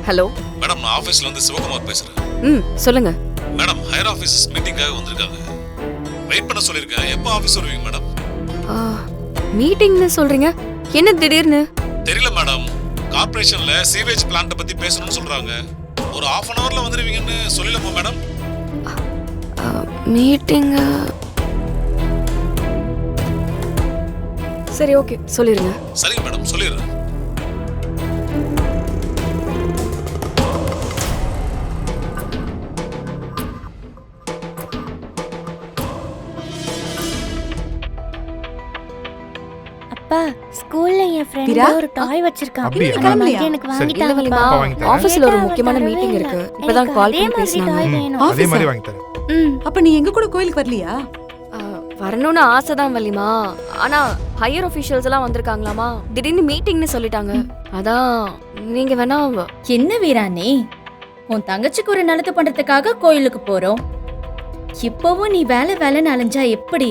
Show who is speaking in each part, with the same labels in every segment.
Speaker 1: Hello
Speaker 2: madam, நான் ஆபீஸ்ல இருந்து சிவகுமார் பேசுறேன்.
Speaker 1: சொல்லுங்க.
Speaker 2: மேடம், ஹையர் ஆபீசர்ஸ் மீட்டிங்காக வந்திருக்காங்க. வெயிட் பண்ண சொல்லிருக்கேன். எப்போ ஆபீஸ் வருவீங்க மேடம்?
Speaker 1: மீட்டிங்னு சொல்றீங்க, என்ன திடீர்னு?
Speaker 2: தெரியல மேடம், கார்ப்பரேஷன்ல சீவேஜ் பிளான்ட் பத்தி பேசணும்னு சொல்றாங்க. ஒரு half an hourல வந்துருவீங்கன்னு சொல்லலாமா மேடம்?
Speaker 1: மீட்டிங் சரி, ஓகே, சொல்லிருங்க.
Speaker 2: சரிங்க மேடம், சொல்லிடுறேன்.
Speaker 3: அப்பா, ஸ்கூல்ல என் ஃப்ரெண்ட் ஒரு டாய் வச்சிருக்கான்.
Speaker 4: அப்படியா?
Speaker 3: அந்த மாதிரி எனக்கு வாங்கிட்டாங்க.
Speaker 1: இல்ல,
Speaker 4: அப்பா வாங்கி தரேன்.
Speaker 1: ஆபீஸ்ல ஒரு முக்கியமான மீட்டிங் இருக்கு. இப்பதான் கால் பண்ணி பேசினாங்க.
Speaker 4: அதே மாதிரி வாங்கி தரேன்.
Speaker 5: அப்ப நீ எங்க கூட கோயிலுக்கு வரலையா?
Speaker 1: வரணும்னு ஆசைதான் வள்ளிமா. ஆனா ஹையர் ஆபீஷியல்ஸ் எல்லாம் வந்திருக்காங்களாமா. திடீர்னு மீட்டிங்னு சொல்லிட்டாங்க. அதான் நீங்க வேணா.
Speaker 6: என்ன வீரானே, உன் தங்கச்சிக்கு ஒரு நல்லது பண்றதுக்காக கோயிலுக்கு போறோம். இப்பவும் நீ வேலை வேலைன்னு அலைஞ்சா எப்படி?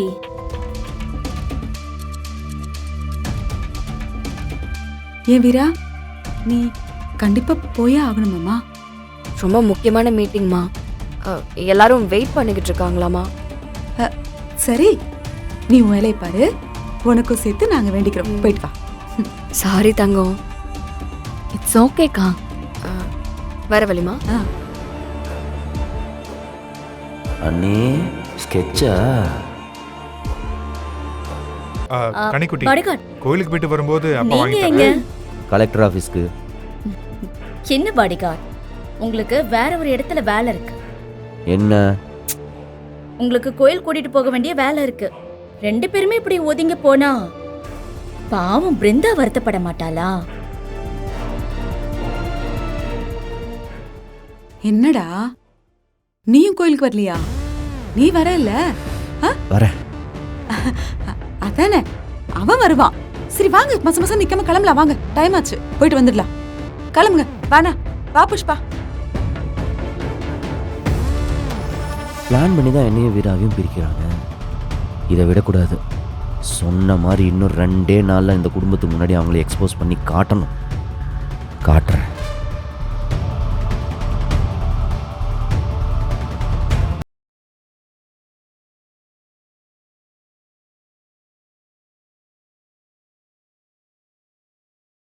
Speaker 5: ஏன் வீரா, நீ கண்டிப்பா போயே ஆகணுமாமா?
Speaker 1: ரொம்ப முக்கியமான மீட்டிங்மா. எல்லாரும் வெயிட் பண்ணிக்கிட்டு இருக்காங்களாமா.
Speaker 5: சரி, நீ உன் வேலையை பாரு. உனக்கும் சேர்த்து நாங்க வேண்டிக்கிறோம். போயிட்டு வா.
Speaker 1: Sorry Thangam.
Speaker 6: இட்ஸ் ஓகேக்கா.
Speaker 1: வர வள்ளிமா.
Speaker 7: அண்ணே, ஸ்கெட்சா?
Speaker 4: கனிக்குட்டி,
Speaker 6: பாடிகார்ட்,
Speaker 4: கோயிலுக்கு போயிட்டு வரும்போது அப்பா வாங்கி
Speaker 6: நீங்க எங்க?
Speaker 4: தரேன்.
Speaker 7: கலெக்டர் ஆபீஸ்க்கு.
Speaker 6: என்ன பாடிகார்ட், உங்களுக்கு வேற ஒரு இடத்துல வேலை இருக்கு.
Speaker 7: என்ன?
Speaker 6: உங்களுக்கு கோயில் கூட்டிட்டு போக வேண்டிய வேலை இருக்கு. 2 பேருமே இப்படி ஒதுங்கி போனா பாவம் பிருந்தா வருத்தப்பட மாட்டாளா?
Speaker 5: என்னடா, நீயும் கோயிலுக்கு வரலையா? நீ வர இல்ல?
Speaker 7: வர.
Speaker 5: அதானே, அவன் வருவான். சரி வாங்க, மாசம் நிக்காம கிளம்பலாம். வாங்க, டைம் ஆச்சு, போயிட்டு வந்துடலாம். கிளம்புங்க. வானா, வா புஷ்பா.
Speaker 7: பிளான் பண்ணி தான் என்னையும் வீராவையும் பிரிக்கிறாங்க. இதை விடக்கூடாது. சொன்ன மாதிரி இன்னும் 2 நாள்ல இந்த குடும்பத்துக்கு முன்னாடி அவங்களை எக்ஸ்போஸ் பண்ணி காட்டணும். காட்டுறேன்.